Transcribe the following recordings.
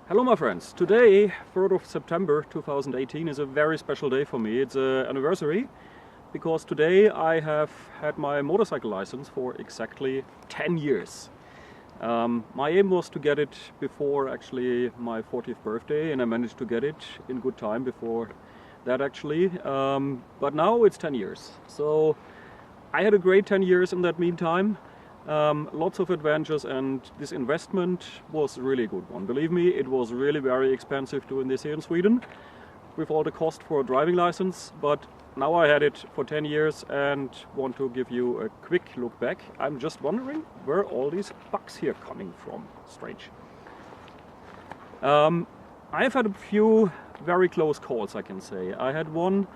Hello my friends, today 3rd of September 2018 is a very special day for me. It's an anniversary because today I have had my motorcycle license for exactly 10 years. My aim was to get it before actually my 40th birthday, and I managed to get it in good time before that actually. But now it's 10 years. So I had a great 10 years in that meantime. Lots of adventures, and this investment was a really good one. Believe me, it was really very expensive doing this here in Sweden with all the cost for a driving license, but now I had it for 10 years and want to give you a quick look back. I'm just wondering where all these bugs here coming from. Strange. I've had a few very close calls, I can say. I had one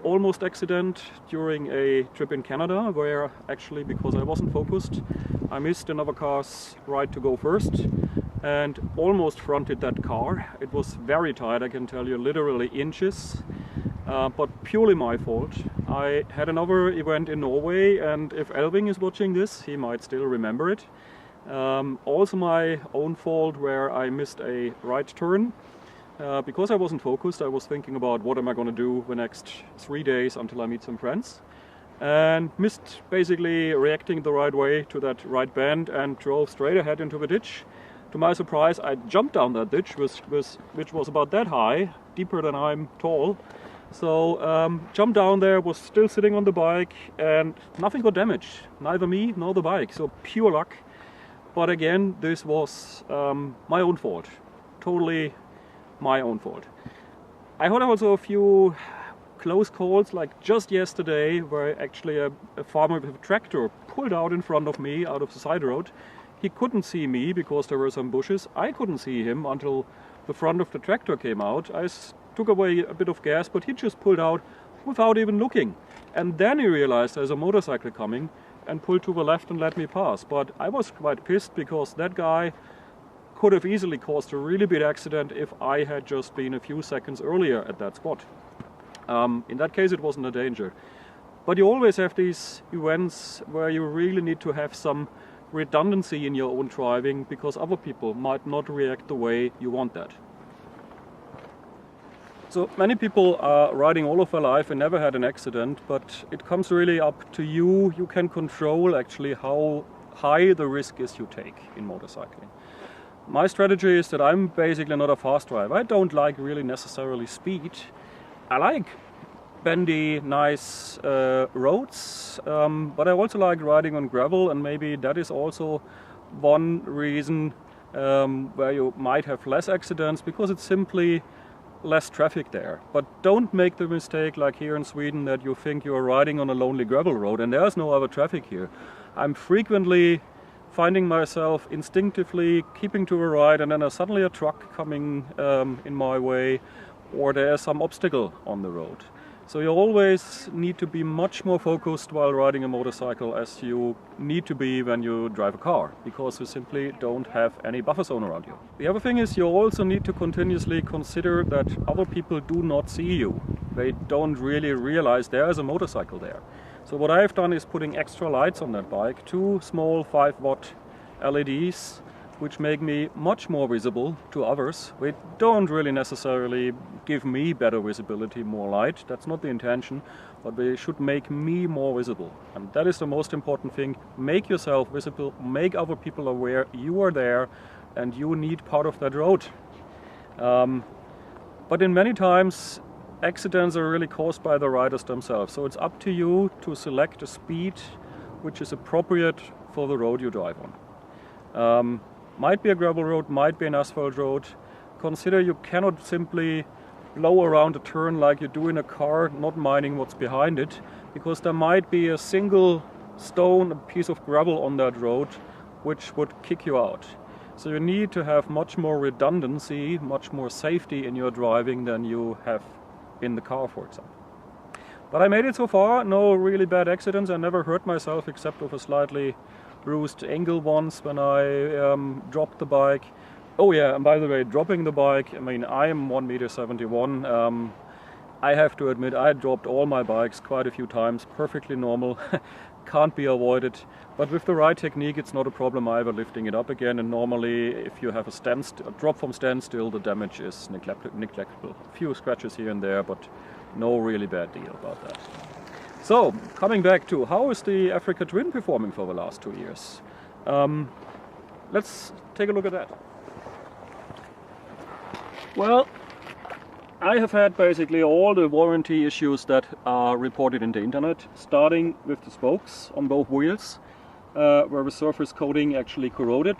almost accident during a trip in Canada where actually, because I wasn't focused, I missed another car's right to go first and almost fronted that car. It was very tight, I can tell you, literally inches, but purely my fault. I had another event in Norway, and if Elving is watching this, he might still remember it. Also my own fault where I missed a right turn. Because I wasn't focused, I was thinking about what am I going to do the next 3 days until I meet some friends, and missed basically reacting the right way to that right bend and drove straight ahead into the ditch. To my surprise, I jumped down that ditch, which was about that high, deeper than I'm tall. So jumped down there, was still sitting on the bike, and nothing got damaged, neither me nor the bike, so pure luck. But again, this was my own fault, totally my own fault. I had also a few close calls, like just yesterday, where actually a farmer with a tractor pulled out in front of me out of the side road. He couldn't see me because there were some bushes. I couldn't see him until the front of the tractor came out. I took away a bit of gas, but he just pulled out without even looking. And then he realized there's a motorcycle coming and pulled to the left and let me pass. But I was quite pissed because that guy could have easily caused a really big accident if I had just been a few seconds earlier at that spot. In that case, it wasn't a danger. But you always have these events where you really need to have some redundancy in your own driving, because other people might not react the way you want that. So many people are riding all of their life and never had an accident, but it comes really up to you. You can control actually how high the risk is you take in motorcycling. My strategy is that I'm basically not a fast driver. I don't like really necessarily speed. I like bendy, nice roads, but I also like riding on gravel, and maybe that is also one reason where you might have less accidents, because it's simply less traffic there. But don't make the mistake like here in Sweden that you think you're riding on a lonely gravel road and there's no other traffic here. I'm frequently finding myself instinctively keeping to the right, and then there's suddenly a truck coming in my way, or there's some obstacle on the road. So you always need to be much more focused while riding a motorcycle as you need to be when you drive a car, because you simply don't have any buffer zone around you. The other thing is you also need to continuously consider that other people do not see you. They don't really realize there is a motorcycle there. So what I've done is putting extra lights on that bike, 2 small 5-watt LEDs, which make me much more visible to others. They don't really necessarily give me better visibility, more light. That's not the intention, but they should make me more visible. And that is the most important thing. Make yourself visible, make other people aware you are there and you need part of that road. But in many times, accidents are really caused by the riders themselves. So it's up to you to select a speed which is appropriate for the road you drive on. Might be a gravel road, might be an asphalt road. Consider you cannot simply blow around a turn like you do in a car, not minding what's behind it, because there might be a single stone, a piece of gravel on that road, which would kick you out. So you need to have much more redundancy, much more safety in your driving than you have in the car, for example. But I made it so far, no really bad accidents. I never hurt myself except with a slightly bruised ankle once when I dropped the bike. Oh yeah, and by the way, dropping the bike, I mean, I am 1.71 m. I have to admit, I dropped all my bikes quite a few times, perfectly normal. can't be avoided. But with the right technique, it's not a problem either lifting it up again. And normally, if you have a drop from standstill, the damage is neglectable. A few scratches here and there, but no really bad deal about that. So, coming back to how is the Africa Twin performing for the last 2 years? Let's take a look at that. Well, I have had basically all the warranty issues that are reported in the internet, starting with the spokes on both wheels, where the surface coating actually corroded.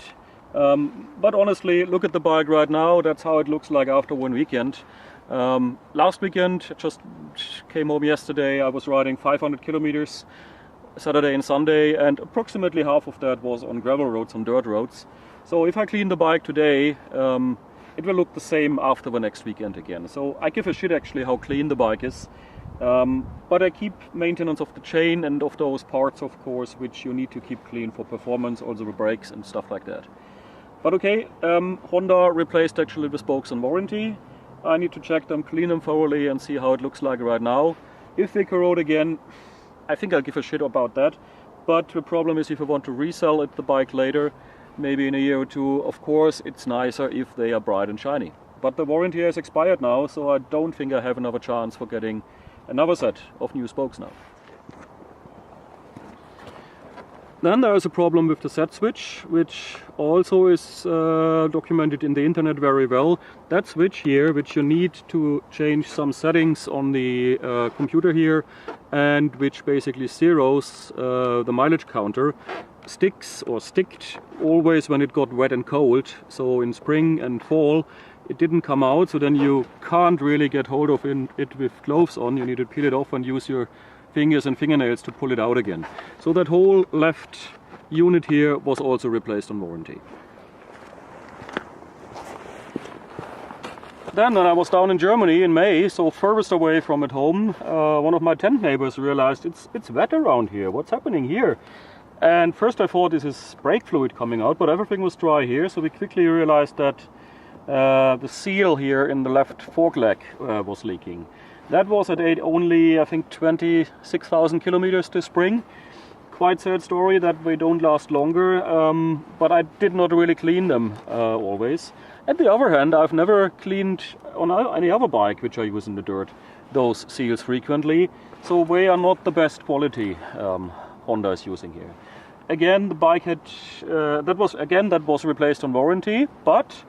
But honestly, look at the bike right now, that's how it looks like after one weekend. Last weekend, just came home yesterday, I was riding 500 kilometers, Saturday and Sunday, and approximately half of that was on gravel roads, on dirt roads. So if I clean the bike today, it will look the same after the next weekend again. So I give a shit actually how clean the bike is. But I keep maintenance of the chain and of those parts, of course, which you need to keep clean for performance, also the brakes and stuff like that. But okay, Honda replaced actually the spokes on warranty. I need to check them, clean them thoroughly and see how it looks like right now. If they corrode again, I think I'll give a shit about that. But the problem is if I want to resell the bike later, maybe in a year or two, of course it's nicer if they are bright and shiny. But the warranty has expired now, so I don't think I have another chance for getting another set of new spokes now. Then there is a problem with the set switch, which also is documented in the internet very well. That switch here, which you need to change some settings on the computer here, and which basically zeros the mileage counter, sticked always when it got wet and cold. So in spring and fall it didn't come out, so then you can't really get hold of it with gloves on. You need to peel it off and use your fingers and fingernails to pull it out again. So that whole left unit here was also replaced on warranty. Then when I was down in Germany in May, so furthest away from at home, one of my tent neighbors realized it's wet around here. What's happening here? And first I thought this is brake fluid coming out, but everything was dry here, so we quickly realized that the seal here in the left fork leg was leaking. That was at only, I think, 26,000 kilometers this spring. Quite sad story that they don't last longer, but I did not really clean them always. On the other hand, I've never cleaned on any other bike which I use in the dirt those seals frequently, so they are not the best quality Honda is using here. Again, the bike had that was replaced on warranty, but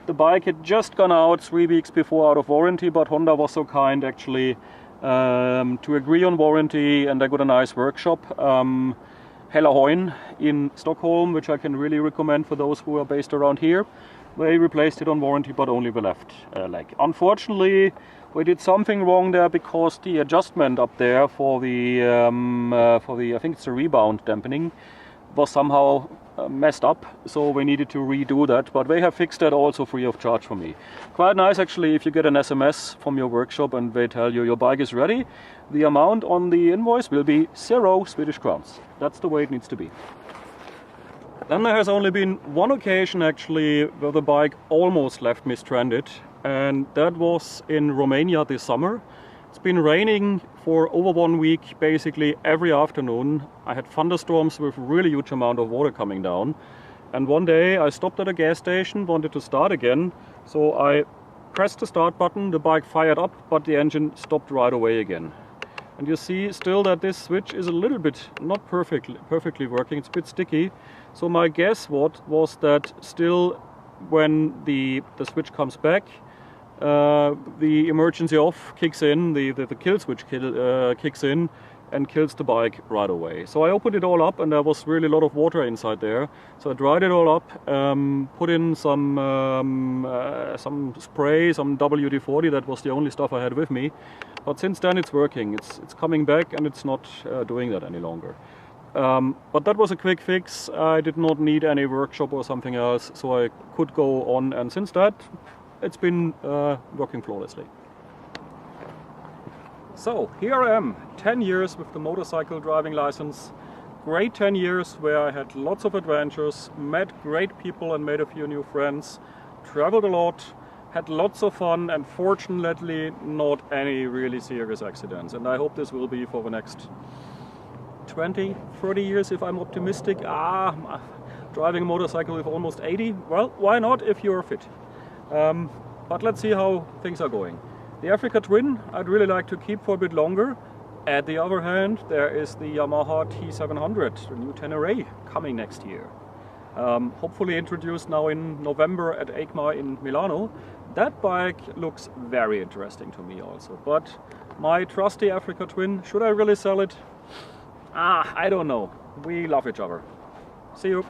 the bike had just gone out 3 weeks before out of warranty, but Honda was so kind actually to agree on warranty, and I got a nice workshop, Hella Hoyn in Stockholm, which I can really recommend for those who are based around here. They replaced it on warranty, but only the left leg. Unfortunately, we did something wrong there because the adjustment up there for the I think it's the rebound dampening was somehow messed up, so we needed to redo that, but they have fixed that also free of charge for me. Quite nice actually if you get an SMS from your workshop and they tell you your bike is ready. The amount on the invoice will be 0 Swedish crowns. That's the way it needs to be. Then there has only been one occasion actually where the bike almost left me stranded, and that was in Romania this summer. It's been raining for over 1 week, basically every afternoon. I had thunderstorms with really huge amount of water coming down. And one day I stopped at a gas station, wanted to start again. So I pressed the start button, the bike fired up, but the engine stopped right away again. And you see still that this switch is a little bit not perfectly working, it's a bit sticky. So my guess was that still when the switch comes back, the emergency off kicks in, the kill switch kicks in and kills the bike right away. So I opened it all up and there was really a lot of water inside there. So I dried it all up, put in some spray, some WD-40, that was the only stuff I had with me. But since then it's working, it's coming back and it's not doing that any longer. But that was a quick fix. I did not need any workshop or something else, so I could go on, and since that it's been working flawlessly. So here I am, 10 years with the motorcycle driving license. Great 10 years where I had lots of adventures, met great people and made a few new friends, traveled a lot, had lots of fun, and fortunately not any really serious accidents. And I hope this will be for the next 20, 30 years if I'm optimistic. Driving a motorcycle with almost 80, well, why not if you're fit? But let's see how things are going. The Africa Twin I'd really like to keep for a bit longer. At the other hand, there is the Yamaha T700, the new Tenere, coming next year. Hopefully introduced now in November at EICMA in Milano. That bike looks very interesting to me also. But my trusty Africa Twin, should I really sell it? I don't know. We love each other. See you.